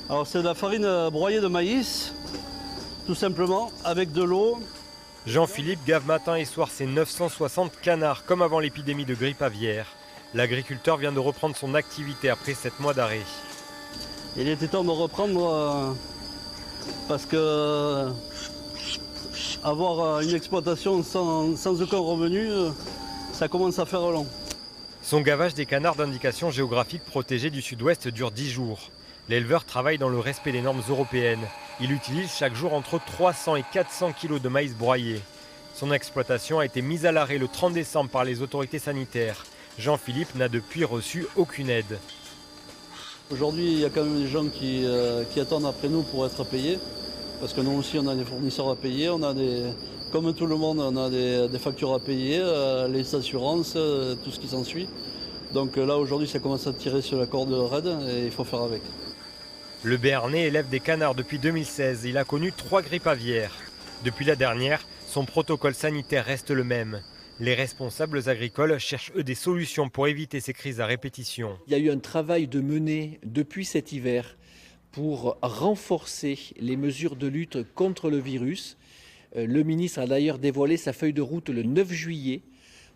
Alors c'est de la farine broyée de maïs, tout simplement, avec de l'eau. Jean-Philippe gave matin et soir ses 960 canards, comme avant l'épidémie de grippe aviaire. L'agriculteur vient de reprendre son activité après 7 mois d'arrêt. Il était temps de reprendre parce que avoir une exploitation sans aucun revenu, ça commence à faire long. Son gavage des canards d'indication géographique protégée du sud-ouest dure 10 jours. L'éleveur travaille dans le respect des normes européennes. Il utilise chaque jour entre 300 et 400 kg de maïs broyé. Son exploitation a été mise à l'arrêt le 30 décembre par les autorités sanitaires. Jean-Philippe n'a depuis reçu aucune aide. Aujourd'hui, il y a quand même des gens qui attendent après nous pour être payés. Parce que nous aussi, on a des fournisseurs à payer. Comme tout le monde, on a des factures à payer, les assurances, tout ce qui s'ensuit. Donc là, aujourd'hui, ça commence à tirer sur la corde raide et il faut faire avec. Le Béarnais élève des canards depuis 2016. Il a connu 3 grippes aviaires. Depuis la dernière, son protocole sanitaire reste le même. Les responsables agricoles cherchent eux des solutions pour éviter ces crises à répétition. Il y a eu un travail de mener depuis cet hiver pour renforcer les mesures de lutte contre le virus. Le ministre a d'ailleurs dévoilé sa feuille de route le 9 juillet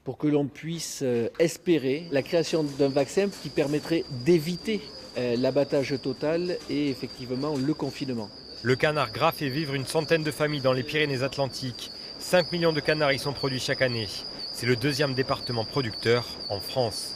pour que l'on puisse espérer la création d'un vaccin qui permettrait d'éviter l'abattage total et effectivement le confinement. Le canard gras fait vivre une centaine de familles dans les Pyrénées-Atlantiques. 5 millions de canards y sont produits chaque année. C'est le 2e département producteur en France.